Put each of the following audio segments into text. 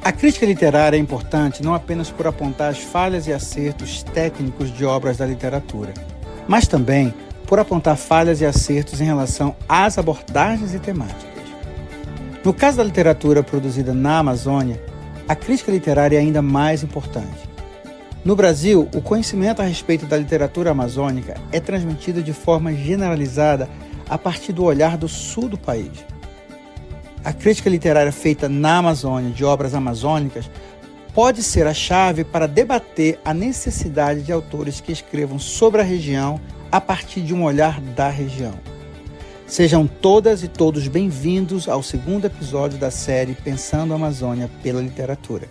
A crítica literária é importante não apenas por apontar as falhas e acertos técnicos de obras da literatura, mas também por apontar falhas e acertos em relação às abordagens e temáticas. No caso da literatura produzida na Amazônia, a crítica literária é ainda mais importante. No Brasil, o conhecimento a respeito da literatura amazônica é transmitido de forma generalizada a partir do olhar do sul do país. A crítica literária feita na Amazônia de obras amazônicas pode ser a chave para debater a necessidade de autores que escrevam sobre a região a partir de um olhar da região. Sejam todas e todos bem-vindos ao segundo episódio da série Pensando a Amazônia pela Literatura.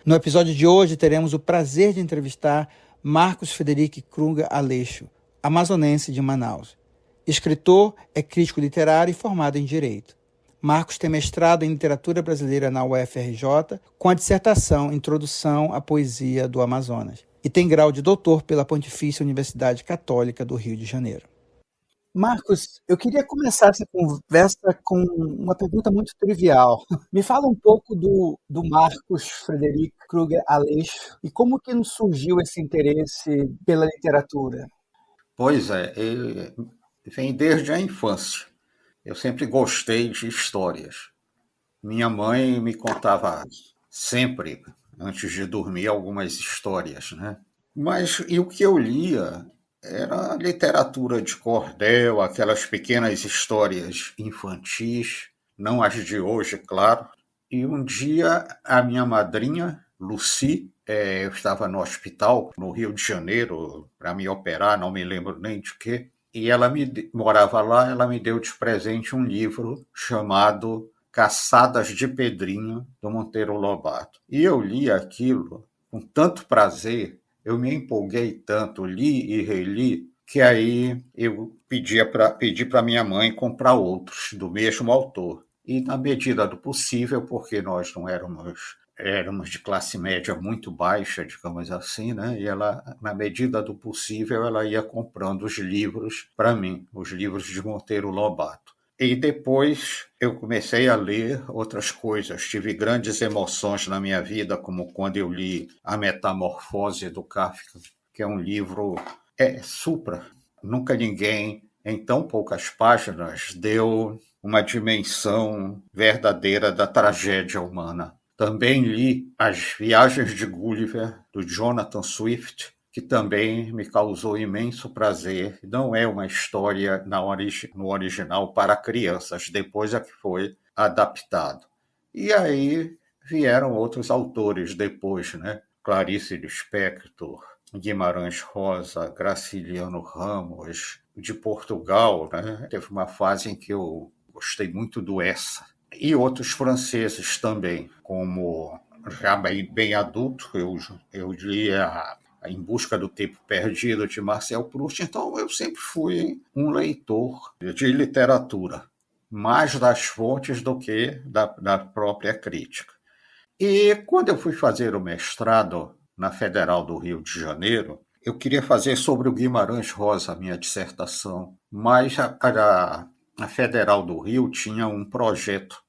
No episódio de hoje, teremos o prazer de entrevistar Marcos Frederic Kruger Aleixo, amazonense de Manaus. Escritor, é crítico literário e formado em Direito. Marcos tem mestrado em Literatura Brasileira na UFRJ, com a dissertação Introdução à Poesia do Amazonas, e tem grau de doutor pela Pontifícia Universidade Católica do Rio de Janeiro. Marcos, eu queria começar essa conversa com uma pergunta muito trivial. Me fala um pouco do Marcos Frederic Kruger Aleixo e como que surgiu esse interesse pela literatura? Pois é, vem desde a infância. Eu sempre gostei de histórias. Minha mãe me contava sempre, antes de dormir, algumas histórias, né? Mas e o que eu lia era literatura de cordel, aquelas pequenas histórias infantis, não as de hoje, claro. E um dia a minha madrinha, Lucy, eu estava no hospital no Rio de Janeiro para me operar, não me lembro nem de quê, e ela morava lá, ela me deu de presente um livro chamado Caçadas de Pedrinho, do Monteiro Lobato. E eu li aquilo com tanto prazer, eu me empolguei tanto, li e reli, que aí eu pedi para minha mãe comprar outros do mesmo autor. E na medida do possível, porque nós não éramos de classe média muito baixa, digamos assim, né? E ela, na medida do possível, ela ia comprando os livros para mim, os livros de Monteiro Lobato. E depois eu comecei a ler outras coisas. Tive grandes emoções na minha vida, como quando eu li A Metamorfose do Kafka, que é um livro supra. Nunca ninguém, em tão poucas páginas, deu uma dimensão verdadeira da tragédia humana. Também li As Viagens de Gulliver, do Jonathan Swift, que também me causou imenso prazer. Não é uma história no original para crianças, depois é que foi adaptado. E aí vieram outros autores depois, né? Clarice Lispector, Guimarães Rosa, Graciliano Ramos, de Portugal, né? Teve uma fase em que eu gostei muito do Essa. E outros franceses também, como já bem adulto, eu li Em Busca do Tempo Perdido, de Marcel Proust. Então eu sempre fui um leitor de literatura, mais das fontes do que da própria crítica. E quando eu fui fazer o mestrado na Federal do Rio de Janeiro, eu queria fazer sobre o Guimarães Rosa, a minha dissertação, mas a Federal do Rio tinha um projeto.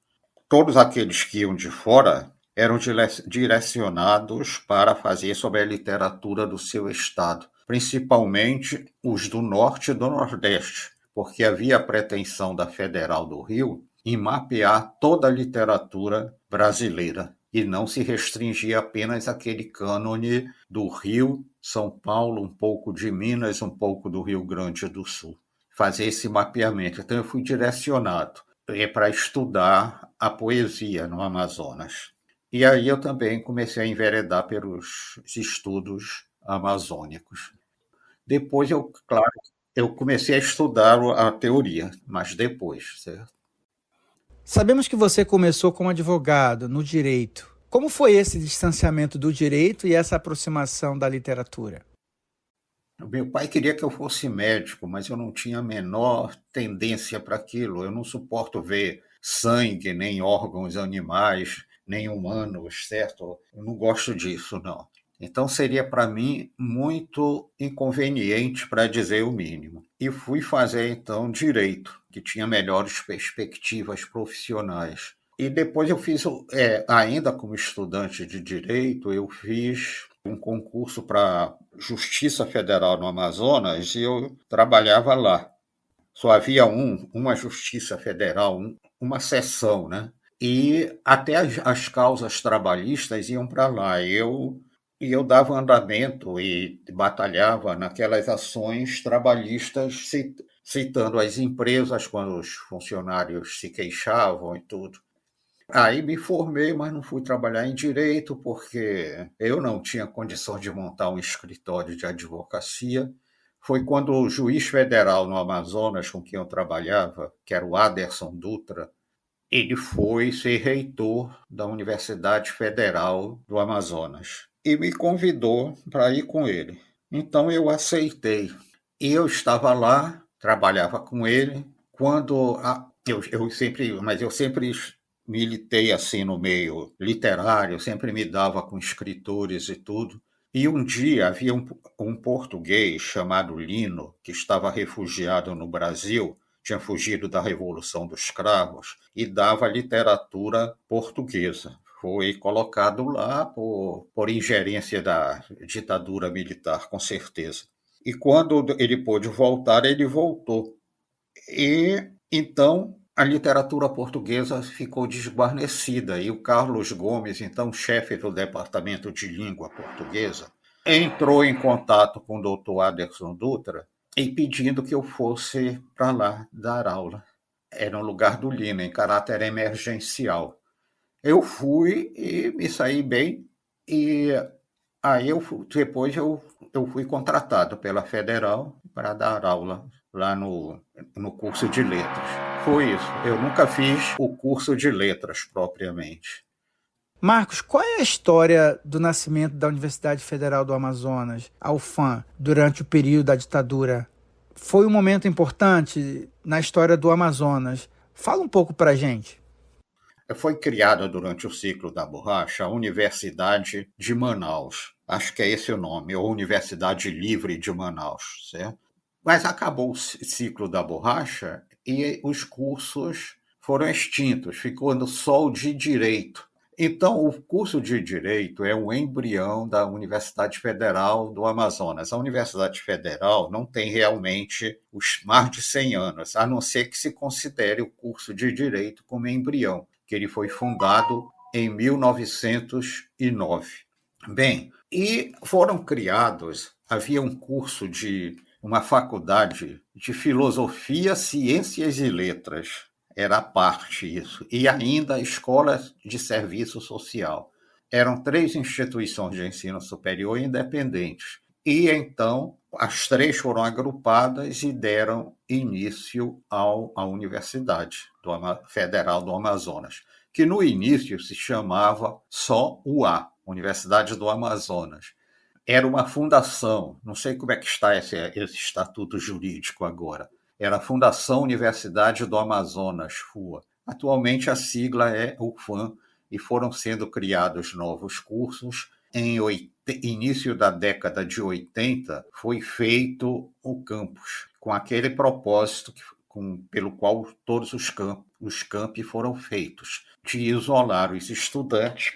Todos aqueles que iam de fora eram direcionados para fazer sobre a literatura do seu estado, principalmente os do Norte e do Nordeste, porque havia a pretensão da Federal do Rio em mapear toda a literatura brasileira e não se restringir apenas àquele cânone do Rio, São Paulo, um pouco de Minas, um pouco do Rio Grande do Sul. Fazer esse mapeamento. Então eu fui direcionado para estudar a poesia no Amazonas. E aí eu também comecei a enveredar pelos estudos amazônicos. Depois, claro, eu comecei a estudar a teoria, mas depois, certo? Sabemos que você começou como advogado no direito. Como foi esse distanciamento do direito e essa aproximação da literatura? Meu pai queria que eu fosse médico, mas eu não tinha a menor tendência para aquilo. Eu não suporto ver sangue, nem órgãos animais, nem humanos, certo? Eu não gosto disso, não. Então seria para mim muito inconveniente, para dizer o mínimo. E fui fazer então direito, que tinha melhores perspectivas profissionais. E depois eu fiz, ainda como estudante de direito, eu fiz um concurso para Justiça Federal no Amazonas e eu trabalhava lá. Só havia uma Justiça Federal, uma seção, né? E até as causas trabalhistas iam para lá. E eu dava andamento e batalhava naquelas ações trabalhistas, citando as empresas quando os funcionários se queixavam e tudo. Aí me formei, mas não fui trabalhar em direito porque eu não tinha condição de montar um escritório de advocacia. Foi quando o juiz federal no Amazonas com quem eu trabalhava, que era o Aderson Dutra, ele foi ser reitor da Universidade Federal do Amazonas e me convidou para ir com ele. Então eu aceitei. E eu estava lá, trabalhava com ele, quando eu sempre militei assim no meio literário, sempre me dava com escritores e tudo. E um dia havia um português chamado Lino, que estava refugiado no Brasil, tinha fugido da Revolução dos Cravos, e dava literatura portuguesa. Foi colocado lá por ingerência da ditadura militar, com certeza. E quando ele pôde voltar, ele voltou. E então a literatura portuguesa ficou desguarnecida e o Carlos Gomes, então chefe do Departamento de Língua Portuguesa, entrou em contato com o doutor Aderson Dutra e pedindo que eu fosse para lá dar aula. Era um lugar do Lino, em caráter emergencial. Eu fui e me saí bem e aí depois eu fui contratado pela Federal para dar aula lá no curso de letras. Foi isso. Eu nunca fiz o curso de letras propriamente. Marcos, qual é a história do nascimento da Universidade Federal do Amazonas, a UFAM, durante o período da ditadura? Foi um momento importante na história do Amazonas. Fala um pouco para a gente. Foi criada durante o ciclo da borracha a Universidade de Manaus. Acho que é esse o nome, ou Universidade Livre de Manaus, certo? Mas acabou o ciclo da borracha e os cursos foram extintos, ficando só o de direito. Então, o curso de Direito é um embrião da Universidade Federal do Amazonas. A Universidade Federal não tem realmente os mais de 100 anos, a não ser que se considere o curso de Direito como embrião, que ele foi fundado em 1909. Bem, e foram criados, havia um curso de uma faculdade de Filosofia, Ciências e Letras, era a parte isso, e ainda a Escola de Serviço Social. Eram 3 instituições de ensino superior independentes. E então as 3 foram agrupadas e deram início à Universidade Federal do Amazonas, que no início se chamava só UA, Universidade do Amazonas. Era uma fundação, não sei como é que está esse estatuto jurídico agora, era a Fundação Universidade do Amazonas, FUA. Atualmente a sigla é UFAM e foram sendo criados novos cursos. Em início da década de 80 foi feito o campus, com aquele propósito pelo qual todos os campi foram feitos, de isolar os estudantes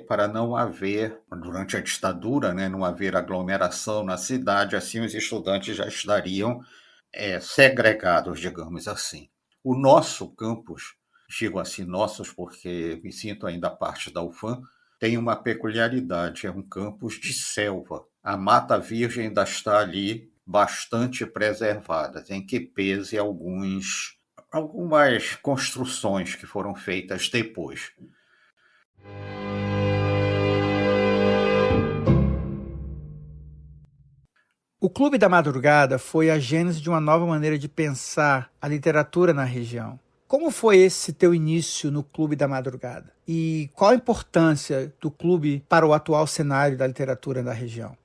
para não haver, durante a ditadura, né, não haver aglomeração na cidade, assim os estudantes já estariam segregados, digamos assim. O nosso campus, digo assim nossos porque me sinto ainda parte da UFAM, tem uma peculiaridade, é um campus de selva. A Mata Virgem ainda está ali bastante preservada, em que pese algumas construções que foram feitas depois. O Clube da Madrugada foi a gênese de uma nova maneira de pensar a literatura na região. Como foi esse teu início no Clube da Madrugada? E qual a importância do clube para o atual cenário da literatura na região?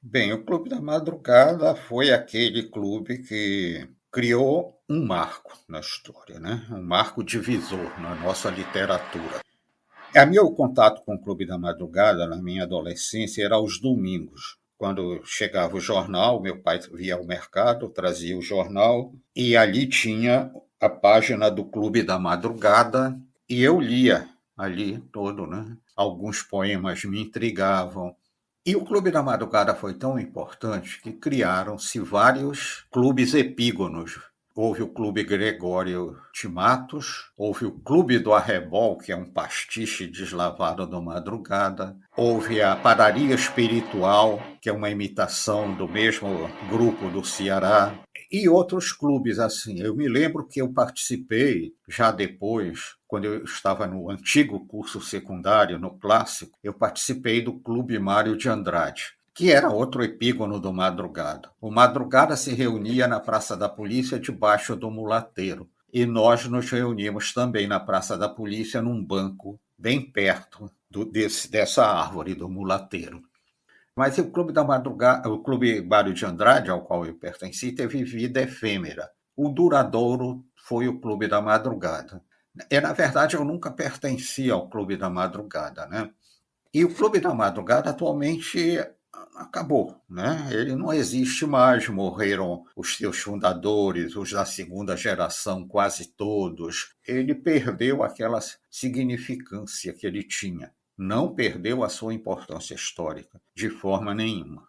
Bem, o Clube da Madrugada foi aquele clube que criou um marco na história, né? Um marco divisor na nossa literatura. Meu contato com o Clube da Madrugada na minha adolescência era aos domingos. Quando chegava o jornal, meu pai via ao mercado, trazia o jornal e ali tinha a página do Clube da Madrugada e eu lia ali todo, né? Alguns poemas me intrigavam. E o Clube da Madrugada foi tão importante que criaram-se vários clubes epígonos. Houve o Clube Gregório de Matos, houve o Clube do Arrebol, que é um pastiche deslavado do Madrugada, houve a Padaria Espiritual, que é uma imitação do mesmo grupo do Ceará, e outros clubes assim. Eu me lembro que eu participei já depois, quando eu estava no antigo curso secundário, no clássico, eu participei do Clube Mário de Andrade, que era outro epígono do Madrugada. O Madrugada se reunia na Praça da Polícia, debaixo do Mulateiro. E nós nos reunimos também na Praça da Polícia, num banco bem perto dessa árvore do Mulateiro. Mas o Clube da Madrugada, o Clube Mário de Andrade, ao qual eu pertenci, teve vida efêmera. O duradouro foi o Clube da Madrugada. Na verdade, eu nunca pertenci ao Clube da Madrugada, né? E o Clube da Madrugada atualmente acabou, né? Ele não existe mais, morreram os seus fundadores, os da segunda geração, quase todos. Ele perdeu aquela significância que ele tinha. Não perdeu a sua importância histórica, de forma nenhuma.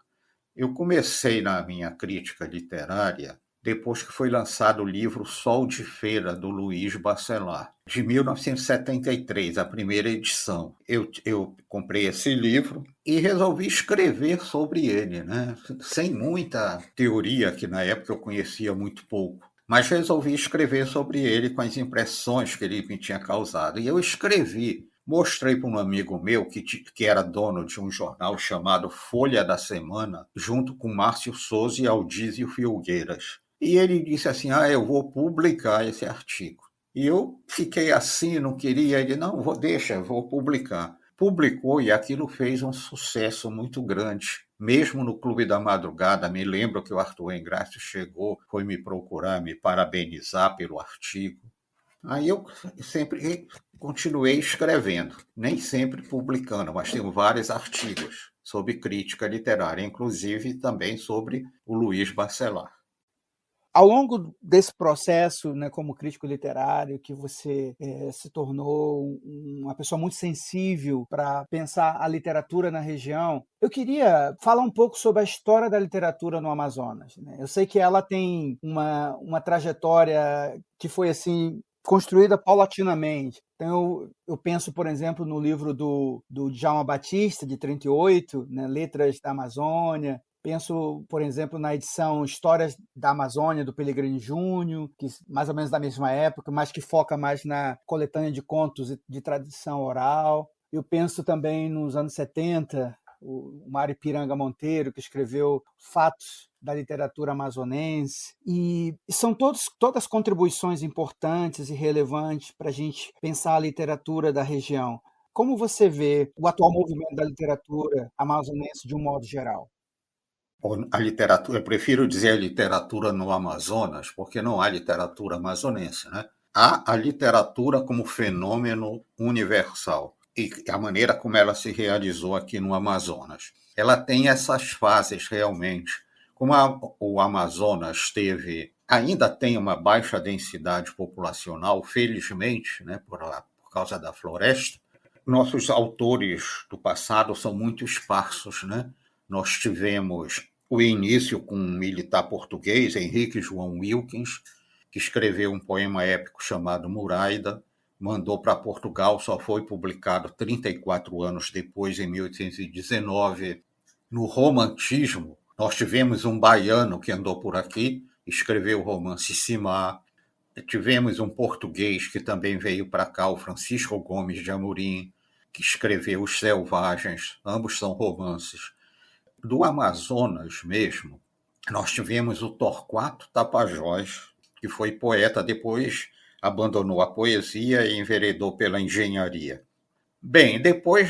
Eu comecei na minha crítica literária depois que foi lançado o livro Sol de Feira, do Luiz Bacelar, de 1973, a primeira edição. Eu comprei esse livro e resolvi escrever sobre ele, né? Sem muita teoria, que na época eu conhecia muito pouco. Mas resolvi escrever sobre ele com as impressões que ele me tinha causado. E eu escrevi. Mostrei para um amigo meu que era dono de um jornal chamado Folha da Semana, junto com Márcio Souza e Aldísio Filgueiras. E ele disse assim: eu vou publicar esse artigo. E eu fiquei assim, não queria. Ele: não, vou publicar. Publicou e aquilo fez um sucesso muito grande. Mesmo no Clube da Madrugada, me lembro que o Arthur Engrácio chegou, foi me procurar, me parabenizar pelo artigo. Aí eu sempre continuei escrevendo, nem sempre publicando, mas tenho vários artigos sobre crítica literária, inclusive também sobre o Luiz Bacelar. Ao longo desse processo, né, como crítico literário, que você se tornou uma pessoa muito sensível para pensar a literatura na região, eu queria falar um pouco sobre a história da literatura no Amazonas, né? Eu sei que ela tem uma trajetória que foi assim construída paulatinamente. Então, eu penso, por exemplo, no livro do Djalma Batista, de 38, né, Letras da Amazônia. Penso, por exemplo, na edição Histórias da Amazônia, do Pellegrini Júnior, que mais ou menos da mesma época, mas que foca mais na coletânea de contos de tradição oral. Eu penso também nos anos 70, o Mário Piranga Monteiro, que escreveu Fatos da Literatura Amazonense. E são todas contribuições importantes e relevantes para a gente pensar a literatura da região. Como você vê o atual movimento da literatura amazonense de um modo geral? A literatura, eu prefiro dizer literatura no Amazonas, porque não há literatura amazonense, né? Há a literatura como fenômeno universal e a maneira como ela se realizou aqui no Amazonas. Ela tem essas fases realmente. Como o Amazonas ainda tem uma baixa densidade populacional, felizmente, né, por causa da floresta, nossos autores do passado são muito esparsos, né? Nós tivemos o início com um militar português, Henrique João Wilkins, que escreveu um poema épico chamado Muraida, mandou para Portugal, só foi publicado 34 anos depois, em 1819. No romantismo, nós tivemos um baiano que andou por aqui, escreveu o romance Simar. Tivemos um português que também veio para cá, o Francisco Gomes de Amorim, que escreveu Os Selvagens, ambos são romances. Do Amazonas mesmo, nós tivemos o Torquato Tapajós, que foi poeta, depois abandonou a poesia e enveredou pela engenharia. Bem, depois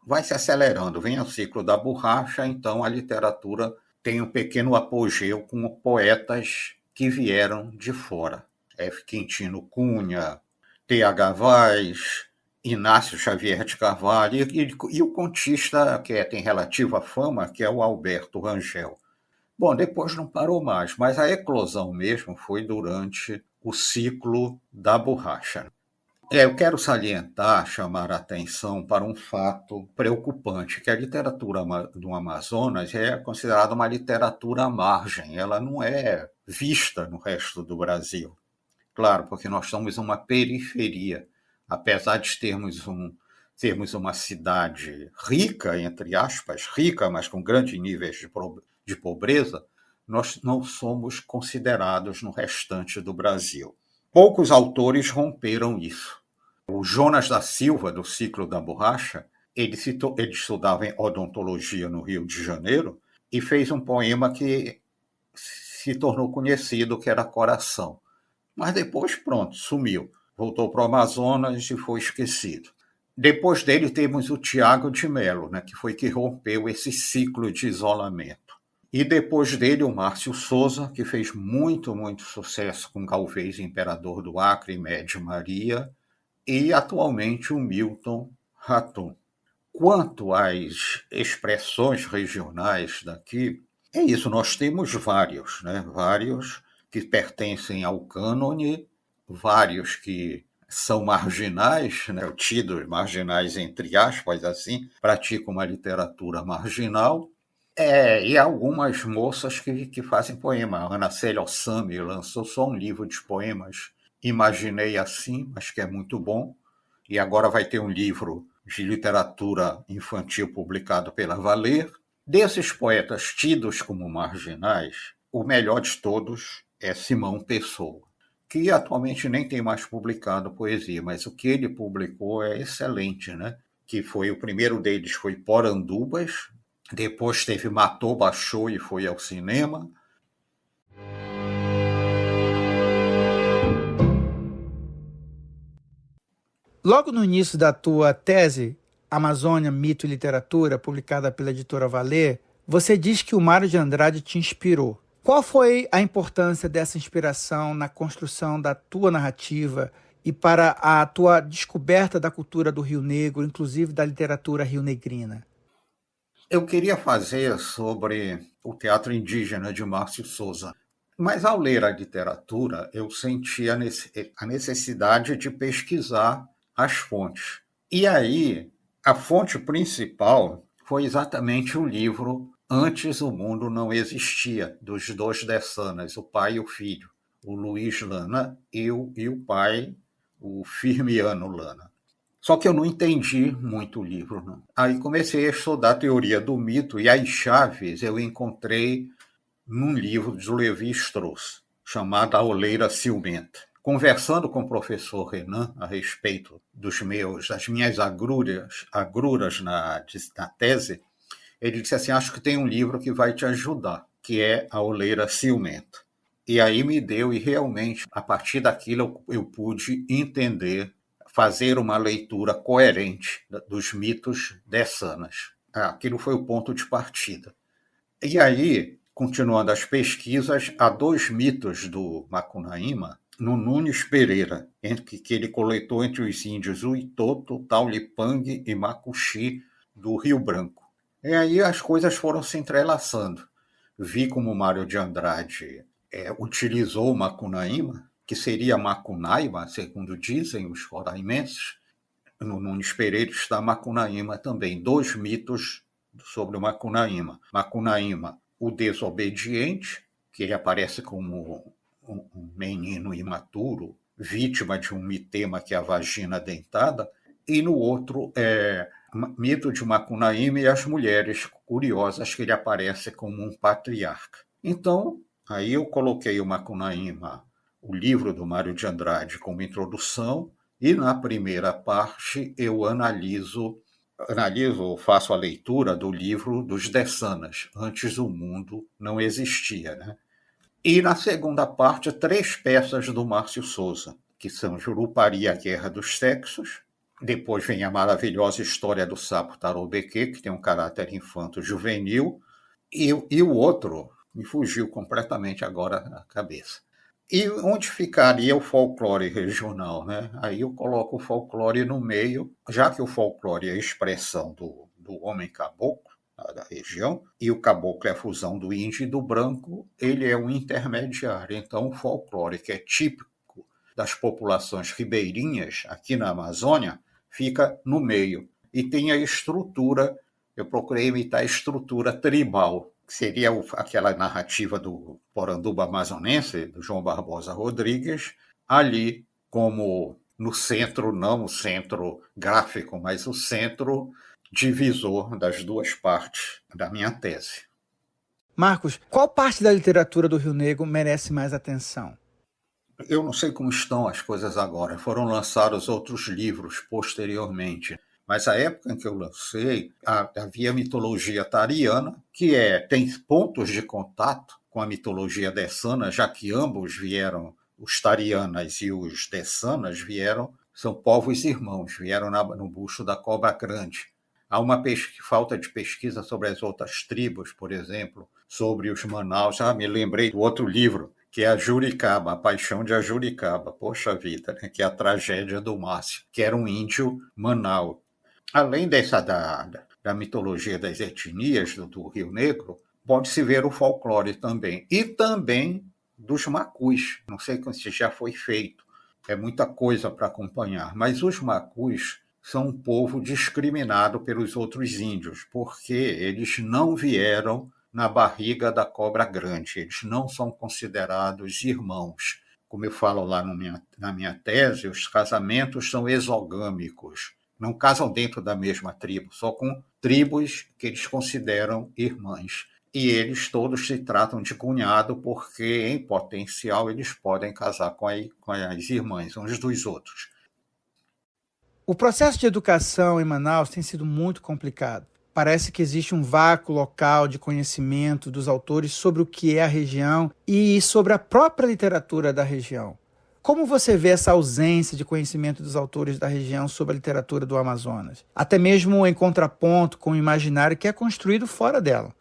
vai se acelerando, vem o ciclo da borracha, então a literatura tem um pequeno apogeu com poetas que vieram de fora. F. Quintino Cunha, T. H. Vaz, Inácio Xavier de Carvalho e o contista que tem relativa fama, que é o Alberto Rangel. Bom, depois não parou mais, mas a eclosão mesmo foi durante o ciclo da borracha. Eu quero salientar, chamar a atenção para um fato preocupante, que a literatura do Amazonas é considerada uma literatura à margem, ela não é vista no resto do Brasil. Claro, porque nós estamos em uma periferia, apesar de termos uma cidade rica, entre aspas, rica, mas com grandes níveis de pobreza, nós não somos considerados no restante do Brasil. Poucos autores romperam isso. O Jonas da Silva, do Ciclo da Borracha, ele estudava em odontologia no Rio de Janeiro e fez um poema que se tornou conhecido, que era Coração. Mas depois, pronto, sumiu. Voltou para o Amazonas e foi esquecido. Depois dele temos o Tiago de Mello, né, que foi que rompeu esse ciclo de isolamento. E depois dele o Márcio Souza, que fez muito, muito sucesso com Galvez, Imperador do Acre e Médio Maria, e atualmente o Milton Ratum. Quanto às expressões regionais daqui, é isso, nós temos vários, né? Vários que pertencem ao cânone, vários que são marginais, né? Tidos marginais entre aspas, assim, praticam uma literatura marginal, e algumas moças que fazem poema. A Ana Célia Ossami lançou só um livro de poemas, Imaginei Assim, mas que é muito bom, e agora vai ter um livro de literatura infantil publicado pela Valer. Desses poetas tidos como marginais, o melhor de todos é Simão Pessoa, que atualmente nem tem mais publicado poesia, mas o que ele publicou é excelente, né? Que foi o primeiro deles foi Porandubas, depois teve Matou, Baixou e foi ao cinema. Logo no início da tua tese, Amazônia, Mito e Literatura, publicada pela editora Valer, você diz que o Mário de Andrade te inspirou. Qual foi a importância dessa inspiração na construção da tua narrativa e para a tua descoberta da cultura do Rio Negro, inclusive da literatura rionegrina? Eu queria fazer sobre o teatro indígena de Márcio Souza, mas ao ler a literatura eu senti a necessidade de pesquisar as fontes. E aí, a fonte principal foi exatamente o livro Antes o Mundo Não Existia, dos dois Dessanas, o pai e o filho, o Luiz Lana e o pai, o Firmiano Lana. Só que eu não entendi muito o livro, não. Aí comecei a estudar a teoria do mito e as chaves eu encontrei num livro de Levi-Strauss, chamado A Oleira Ciumenta. Conversando com o professor Renan a respeito das minhas agruras na tese, ele disse assim, acho que tem um livro que vai te ajudar, que é A Oleira Ciumenta. E aí me deu, e realmente, a partir daquilo eu pude entender, fazer uma leitura coerente dos mitos dessanas. Aquilo foi o ponto de partida. E aí, continuando as pesquisas, há dois mitos do Macunaíma, no Nunes Pereira, que ele coletou entre os índios Uitoto, Taulipang e Macuxi do Rio Branco. E aí as coisas foram se entrelaçando. Vi como Mário de Andrade utilizou o Macunaíma, que seria Macunaíma, segundo dizem os roraimenses. No Nunes Pereira está Macunaíma também, dois mitos sobre o Macunaíma. Macunaíma, o desobediente, que ele aparece como um menino imaturo, vítima de um mitema que é a vagina dentada, e no outro mito de Macunaíma e as mulheres curiosas, que ele aparece como um patriarca. Então, aí eu coloquei o Macunaíma, o livro do Mário de Andrade, como introdução, e na primeira parte eu faço a leitura do livro dos Dessanas, Antes o Mundo Não Existia, né? E na segunda parte, 3 peças do Márcio Souza, que são Jurupari, a Guerra dos Sexos, depois vem a maravilhosa história do sapo Taroubequê, que tem um caráter infanto-juvenil, e o outro me fugiu completamente agora na cabeça. E onde ficaria o folclore regional, né? Aí eu coloco o folclore no meio, já que o folclore é a expressão do homem caboclo, da região, e o caboclo é a fusão do índio e do branco, ele é um intermediário. Então, o folclore, que é típico das populações ribeirinhas aqui na Amazônia, fica no meio. E tem a estrutura, eu procurei imitar a estrutura tribal, que seria aquela narrativa do Poranduba Amazonense, do João Barbosa Rodrigues, ali como no centro, não o centro gráfico, mas o centro divisor das duas partes da minha tese. Marcos, qual parte da literatura do Rio Negro merece mais atenção? Eu não sei como estão as coisas agora, foram lançados outros livros posteriormente, mas a época em que eu lancei, havia a mitologia tariana, que tem pontos de contato com a mitologia dessana, já que ambos vieram, os tarianas e os dessanas vieram, são povos irmãos, vieram no bucho da Cobra Grande. Há uma falta de pesquisa sobre as outras tribos, por exemplo, sobre os Manaus. Me lembrei do outro livro, que é a Juricaba, a Paixão de Ajuricaba, poxa vida, né? Que é a tragédia do Márcio, que era um índio Manau. Além da mitologia das etnias do Rio Negro, pode-se ver o folclore também. E também dos macus. Não sei se já foi feito, é muita coisa para acompanhar, mas os macus são um povo discriminado pelos outros índios, porque eles não vieram na barriga da cobra grande, eles não são considerados irmãos. Como eu falo lá na minha tese, os casamentos são exogâmicos, não casam dentro da mesma tribo, só com tribos que eles consideram irmãs. E eles todos se tratam de cunhado porque, em potencial, eles podem casar com as irmãs uns dos outros. O processo de educação em Manaus tem sido muito complicado. Parece que existe um vácuo local de conhecimento dos autores sobre o que é a região e sobre a própria literatura da região. Como você vê essa ausência de conhecimento dos autores da região sobre a literatura do Amazonas? Até mesmo em contraponto com o imaginário que é construído fora dela.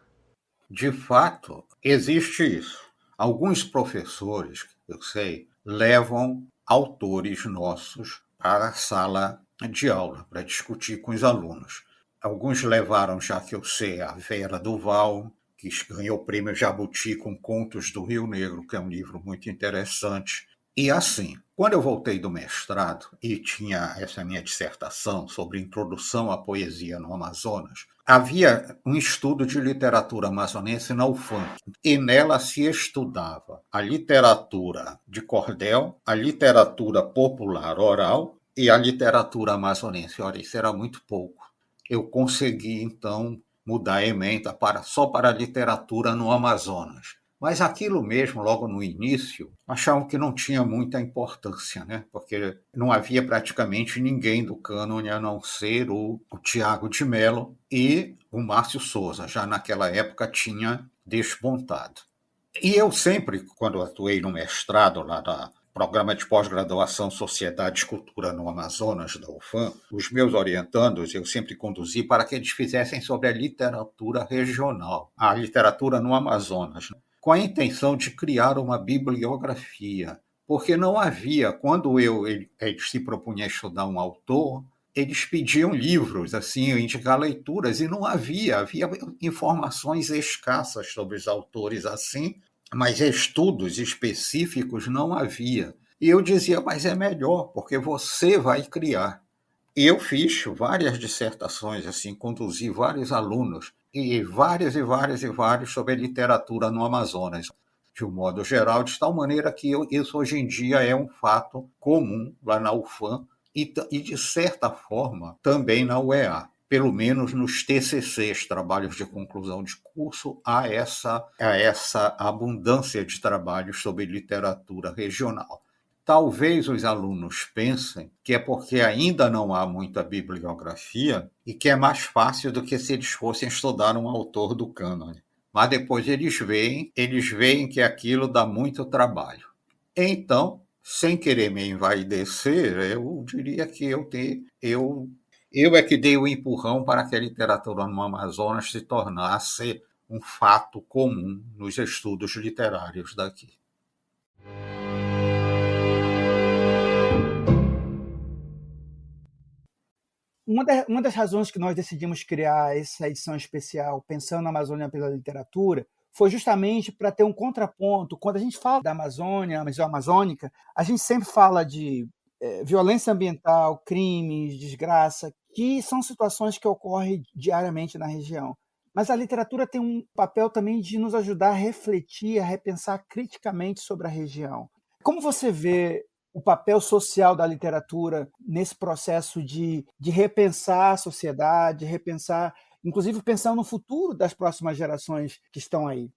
De fato, existe isso. Alguns professores, eu sei, levam autores nossos para a sala de aula, para discutir com os alunos. Alguns levaram, já que eu sei, a Vera Duval, que ganhou o prêmio Jabuti com Contos do Rio Negro, que é um livro muito interessante. E assim, quando eu voltei do mestrado e tinha essa minha dissertação sobre introdução à poesia no Amazonas, havia um estudo de literatura amazonense na UFAM, e nela se estudava a literatura de cordel, a literatura popular oral e a literatura amazonense. Olha, isso era muito pouco. Eu consegui, então, mudar a ementa só para a literatura no Amazonas. Mas aquilo mesmo, logo no início, achavam que não tinha muita importância, né? Porque não havia praticamente ninguém do cânone a não ser o Tiago de Mello e o Márcio Souza, já naquela época tinha despontado. E eu sempre, quando atuei no mestrado lá da Programa de Pós-Graduação Sociedade e Cultura no Amazonas, da UFAM, os meus orientandos eu sempre conduzi para que eles fizessem sobre a literatura regional, a literatura no Amazonas, com a intenção de criar uma bibliografia, porque não havia, quando eles se propunham estudar um autor, eles pediam livros, assim, indicar leituras, e não havia informações escassas sobre os autores assim, mas estudos específicos não havia. E eu dizia, mas é melhor, porque você vai criar. E eu fiz várias dissertações, assim, conduzi vários alunos, e vários sobre a literatura no Amazonas, de um modo geral, de tal maneira que isso hoje em dia é um fato comum lá na UFAM e de certa forma, também na UEA. Pelo menos nos TCCs, trabalhos de conclusão de curso, há essa abundância de trabalhos sobre literatura regional. Talvez os alunos pensem que é porque ainda não há muita bibliografia e que é mais fácil do que se eles fossem estudar um autor do cânone. Mas depois eles veem que aquilo dá muito trabalho. Então, sem querer me envaidecer, eu diria que eu é que dei o empurrão para que a literatura no Amazonas se tornasse um fato comum nos estudos literários daqui. Uma das razões que nós decidimos criar essa edição especial, pensando na Amazônia pela literatura, foi justamente para ter um contraponto. Quando a gente fala da Amazônia, a região amazônica, a gente sempre fala de violência ambiental, crimes, desgraça, que são situações que ocorrem diariamente na região. Mas a literatura tem um papel também de nos ajudar a refletir, a repensar criticamente sobre a região. Como você vê o papel social da literatura nesse processo de repensar a sociedade, repensar, inclusive pensando no futuro das próximas gerações que estão aí?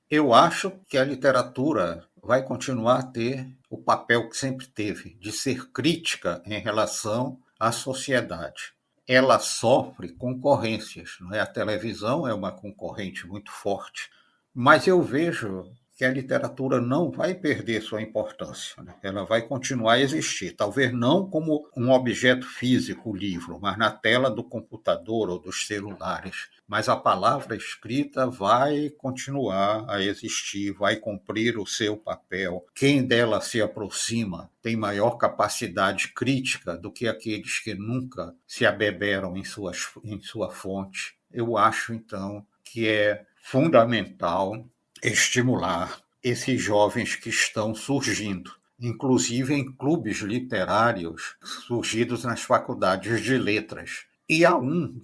Eu acho que a literatura vai continuar a ter o papel que sempre teve, de ser crítica em relação à sociedade. Ela sofre concorrências, não é? A televisão é uma concorrente muito forte, mas eu vejo que a literatura não vai perder sua importância, né? Ela vai continuar a existir, talvez não como um objeto físico, o livro, mas na tela do computador ou dos celulares. Mas a palavra escrita vai continuar a existir, vai cumprir o seu papel. Quem dela se aproxima tem maior capacidade crítica do que aqueles que nunca se abeberam em sua fonte. Eu acho, então, que é fundamental estimular esses jovens que estão surgindo, inclusive em clubes literários surgidos nas faculdades de letras. E há um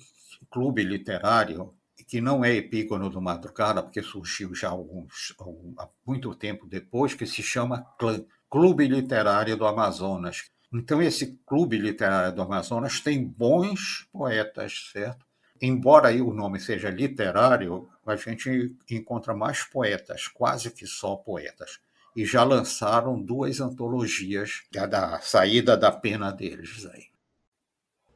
clube literário que não é Epígono do Madrugada, porque surgiu já há muito tempo depois, que se chama CLAM, Clube Literário do Amazonas. Então, esse Clube Literário do Amazonas tem bons poetas, certo? Embora aí o nome seja literário, a gente encontra mais poetas, quase que só poetas. E já lançaram 2 antologias da saída da pena deles aí.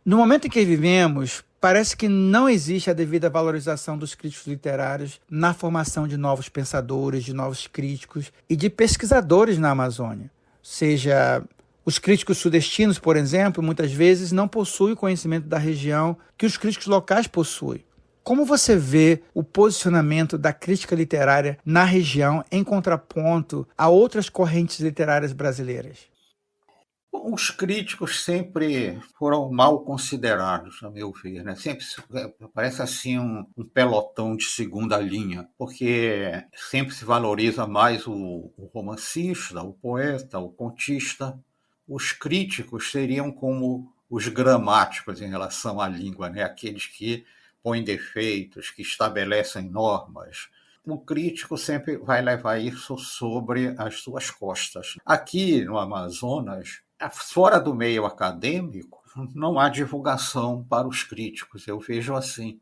No momento em que vivemos, parece que não existe a devida valorização dos críticos literários na formação de novos pensadores, de novos críticos e de pesquisadores na Amazônia. Seja os críticos sudestinos, por exemplo, muitas vezes não possuem o conhecimento da região que os críticos locais possuem. Como você vê o posicionamento da crítica literária na região em contraponto a outras correntes literárias brasileiras? Os críticos sempre foram mal considerados, a meu ver, né? Sempre parece assim um pelotão de segunda linha, porque sempre se valoriza mais o romancista, o poeta, o contista. Os críticos seriam como os gramáticos em relação à língua, né? Aqueles que põem defeitos, que estabelecem normas. O crítico sempre vai levar isso sobre as suas costas. Aqui no Amazonas, fora do meio acadêmico, não há divulgação para os críticos, eu vejo assim.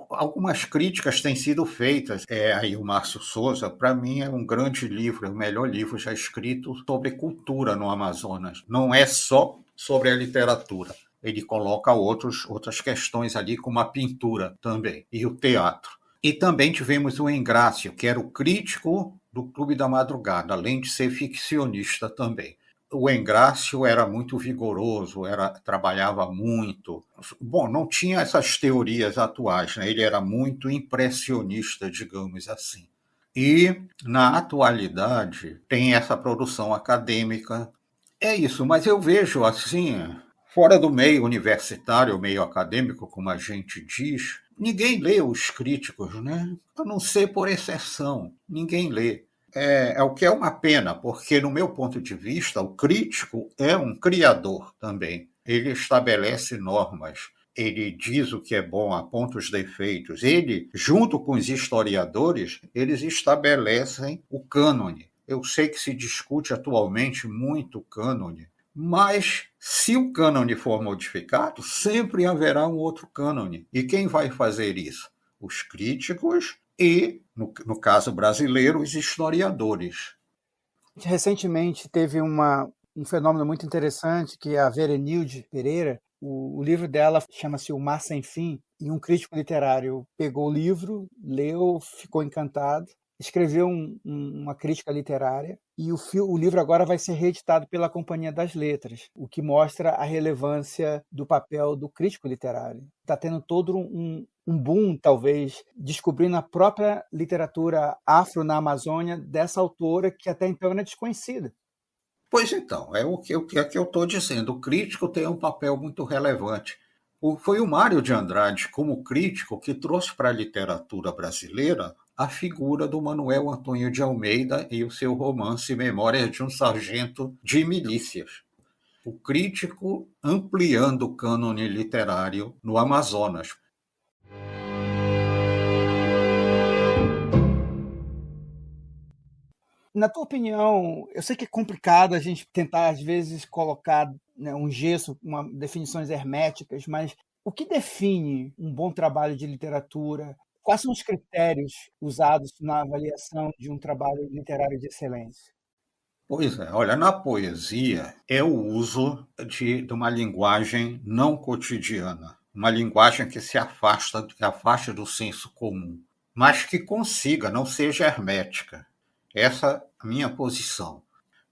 Algumas críticas têm sido feitas. Aí o Márcio Souza, para mim, é um grande livro, é o melhor livro já escrito sobre cultura no Amazonas. Não é só sobre a literatura. Ele coloca outras questões ali, como a pintura também, e o teatro. E também tivemos o Engrácio, que era o crítico do Clube da Madrugada, além de ser ficcionista também. O Engrácio era muito vigoroso, trabalhava muito. Bom, não tinha essas teorias atuais, né? Ele era muito impressionista, digamos assim. E, na atualidade, tem essa produção acadêmica. É isso, mas eu vejo assim, fora do meio universitário, meio acadêmico, como a gente diz, ninguém lê os críticos, né? A não ser por exceção, ninguém lê. É o que é uma pena, porque, no meu ponto de vista, o crítico é um criador também. Ele estabelece normas, ele diz o que é bom, aponta os defeitos. Ele, junto com os historiadores, eles estabelecem o cânone. Eu sei que se discute atualmente muito o cânone, mas se o cânone for modificado, sempre haverá um outro cânone. E quem vai fazer isso? Os críticos e, no caso brasileiro, os historiadores. Recentemente teve um fenômeno muito interessante, que é a Verenilde Pereira. O livro dela chama-se O Mar Sem Fim, e um crítico literário pegou o livro, leu, ficou encantado, escreveu uma crítica literária, e o livro agora vai ser reeditado pela Companhia das Letras, o que mostra a relevância do papel do crítico literário. Está tendo todo um boom, talvez, descobrindo a própria literatura afro na Amazônia dessa autora que até então era desconhecida. Pois então, é o que eu estou dizendo. O crítico tem um papel muito relevante. Foi o Mário de Andrade, como crítico, que trouxe para a literatura brasileira a figura do Manuel Antônio de Almeida e o seu romance Memórias de um Sargento de Milícias. O crítico ampliando o cânone literário no Amazonas. Na tua opinião, eu sei que é complicado a gente tentar, às vezes, colocar, né, um gesso, definições herméticas, mas o que define um bom trabalho de literatura? Quais são os critérios usados na avaliação de um trabalho literário de excelência? Pois é, olha, na poesia é o uso de uma linguagem não cotidiana, uma linguagem que se afasta do senso comum, mas que consiga, não seja hermética. Essa é a minha posição.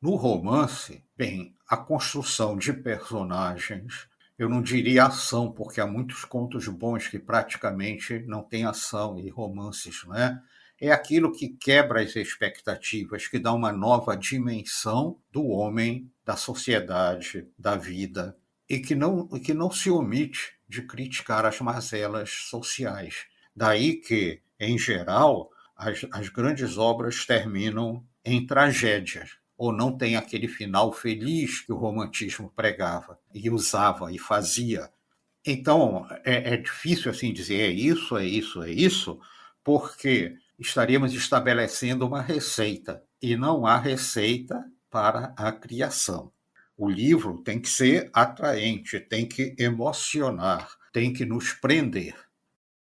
No romance, bem, a construção de personagens, eu não diria ação, porque há muitos contos bons que praticamente não têm ação e romances, não é? É aquilo que quebra as expectativas, que dá uma nova dimensão do homem, da sociedade, da vida, e que não se omite de criticar as mazelas sociais. Daí que, em geral, as grandes obras terminam em tragédias, ou não tem aquele final feliz que o romantismo pregava, e usava, e fazia. Então, é difícil assim dizer é isso, porque estaríamos estabelecendo uma receita, e não há receita para a criação. O livro tem que ser atraente, tem que emocionar, tem que nos prender.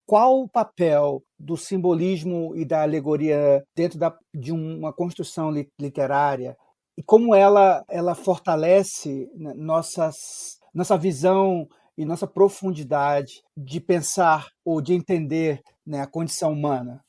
Qual o papel do simbolismo e da alegoria dentro de uma construção literária e como ela fortalece, né, nossa visão e nossa profundidade de pensar ou de entender, né, a condição humana?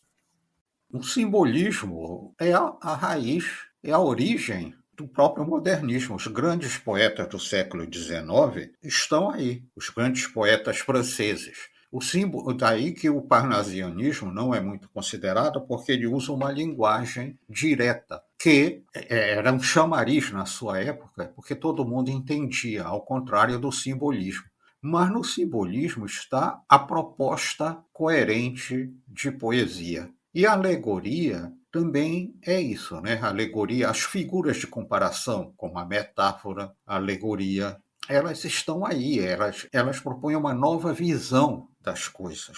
O simbolismo é a raiz, é a origem do próprio modernismo. Os grandes poetas do século XIX estão aí, os grandes poetas franceses. O símbolo, daí que o parnasianismo não é muito considerado, porque ele usa uma linguagem direta, que era um chamariz na sua época, porque todo mundo entendia, ao contrário do simbolismo. Mas no simbolismo está a proposta coerente de poesia. E a alegoria também é isso, né? A alegoria, as figuras de comparação, como a metáfora, a alegoria, elas estão aí, elas propõem uma nova visão das coisas,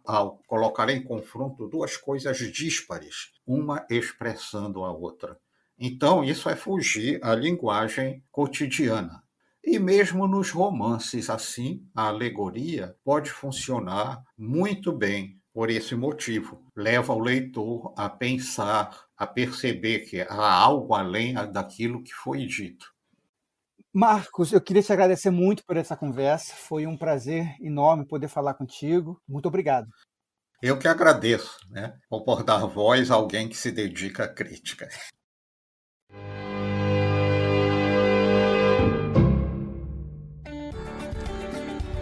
ao colocar em confronto duas coisas díspares, uma expressando a outra. Então, isso é fugir à linguagem cotidiana. E mesmo nos romances, assim, a alegoria pode funcionar muito bem por esse motivo. Leva o leitor a pensar, a perceber que há algo além daquilo que foi dito. Marcos, eu queria te agradecer muito por essa conversa. Foi um prazer enorme poder falar contigo. Muito obrigado. Eu que agradeço, né, por dar voz a alguém que se dedica à crítica.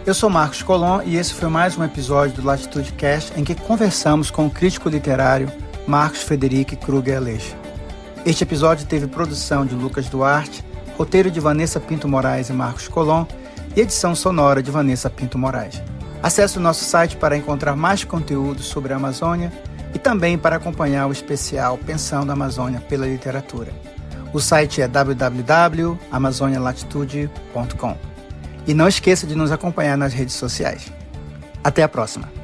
Eu sou Marcos Colom e esse foi mais um episódio do Latitude Cast em que conversamos com o crítico literário Marcos Frederic Kruger Aleixo. Este episódio teve produção de Lucas Duarte, roteiro de Vanessa Pinto Moraes e Marcos Colom e edição sonora de Vanessa Pinto Moraes. Acesse o nosso site para encontrar mais conteúdo sobre a Amazônia e também para acompanhar o especial Pensando a Amazônia pela Literatura. O site é www.amazonialatitude.com. E não esqueça de nos acompanhar nas redes sociais. Até a próxima!